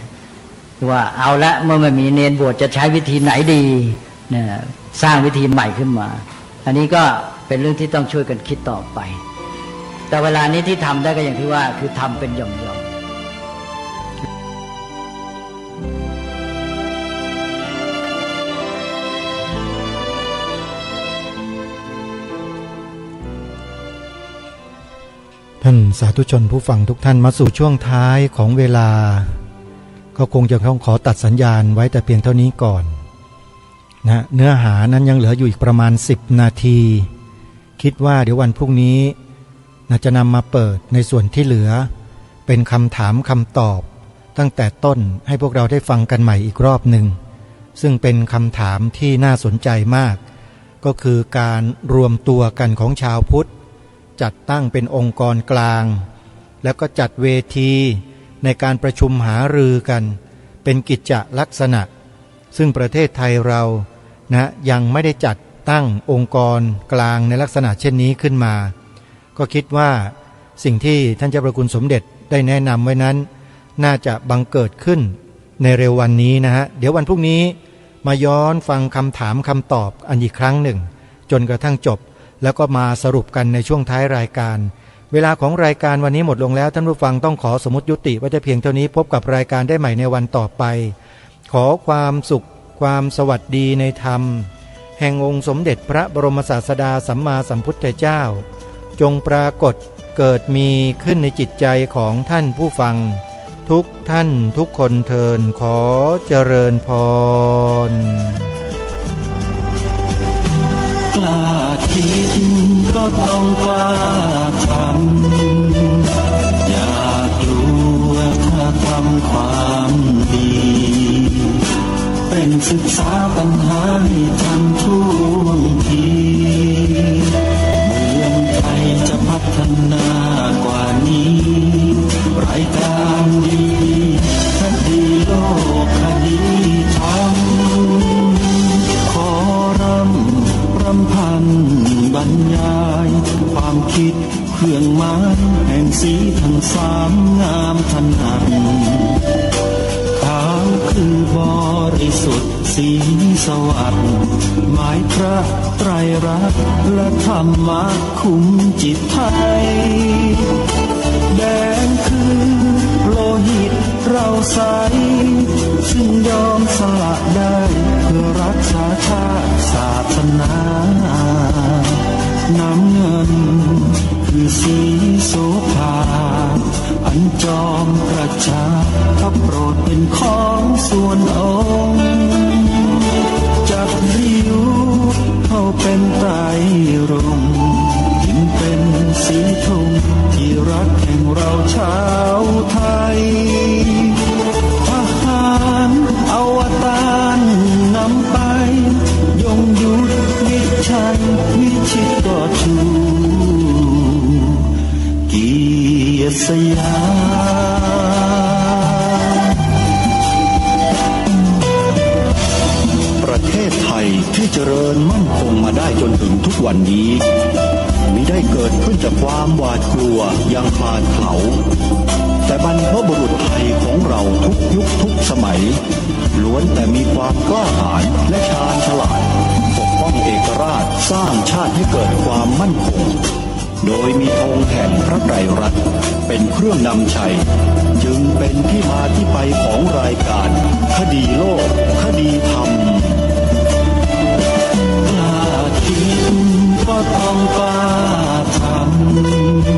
ว่าเอาละเมื่อไม่มีเนรบวชจะใช้วิธีไหนดีเนี่ยสร้างวิธีใหม่ขึ้นมาอันนี้ก็เป็นเรื่องที่ต้องช่วยกันคิดต่อไปแต่เวลานี้ที่ทำได้ก็อย่างที่ว่าคือทำเป็นหย่อมท่านสาธุชนผู้ฟังทุกท่านมาสู่ช่วงท้ายของเวลาก็คงจะต้องขอตัดสัญญาณไว้แต่เพียงเท่านี้ก่อนนะเนื้อหานั้นยังเหลืออยู่อีกประมาณ10นาทีคิดว่าเดี๋ยววันพรุ่งนี้จะนำมาเปิดในส่วนที่เหลือเป็นคำถามคำตอบตั้งแต่ต้นให้พวกเราได้ฟังกันใหม่อีกรอบหนึ่งซึ่งเป็นคำถามที่น่าสนใจมากก็คือการรวมตัวกันของชาวพุทธจัดตั้งเป็นองค์กรกลางแล้วก็จัดเวทีในการประชุมหารือกันเป็นกิจจลักษณะซึ่งประเทศไทยเรายังไม่ได้จัดตั้งองค์กรกลางในลักษณะเช่นนี้ขึ้นมาก็คิดว่าสิ่งที่ท่านเจ้าประคุณสมเด็จได้แนะนำไว้นั้นน่าจะบังเกิดขึ้นในเร็ววันนี้เดี๋ยววันพรุ่งนี้มาย้อนฟังคำถามคำตอบอันอีกครั้งหนึ่งจนกระทั่งจบแล้วก็มาสรุปกันในช่วงท้ายรายการเวลาของรายการวันนี้หมดลงแล้วท่านผู้ฟังต้องขอสมมุติยุติไว้แต่เพียงเท่านี้พบกับรายการได้ใหม่ในวันต่อไปขอความสุขความสวัสดีในธรรมแห่งองค์สมเด็จพระบรมศาสดาสัมมาสัมพุทธเจ้าจงปรากฏเกิดมีขึ้นในจิตใจของท่านผู้ฟังทุกท่านทุกคนเทินขอเจริญพรกล้าคิดก็ต้องกล้าทำอย่ากลัวถ้าทำความดีเป็นศึกษาปัญหาให้ทันท่วงทีเมืองไทยจะพัฒนากว่านี้รายการดีคดีโลกคดีธรรมขอรำพันบรรยายความคิดเครื่องหมายแห่งสีทั้งสามงามถนัดขาวคือบอ สุทธิ์สีสวัสดิ์หมายพระไตรรัตน์และธรรมะคุ้มจิตไทยแดงคือโลหิตเราใสซึ่งยอมสละได้เพื่อรักษาชาติศาสนาน้ำเงินคือสีโสภาอันจอมประชาถ้าโปรดเป็นของส่วนองค์จับริ้วเข้าเป็นไตรรงค์ยิ่งเป็นสีธงที่รักแห่งเราชาวไทยทหารอวตารนำไปยงยุทธวิชัยวิชิตก็ชูเกียรติสยามประเทศไทยที่เจริญมั่นคงมาได้จนถึงทุกวันนี้มิได้เกิดขึ้นจากความหวาดกลัวอย่างคลาดเผาแต่บรรพบุรุษไทยของเราทุกยุคทุกสมัยล้วนแต่มีความกล้าหาญและชาญฉลาดปกป้องเอกราชสร้างชาติให้เกิดความมั่นคงโดยมีธงแห่งพระไตรรัตน์เป็นเครื่องนำชัยจึงเป็นที่มาที่ไปของรายการคดีโลกคดีธรรมกล้าคิดก็ต้องกล้าท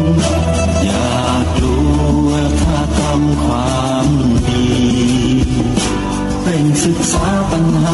ำอย่ากลัวถ้าทำความดีเป็นศึกษาปัญหา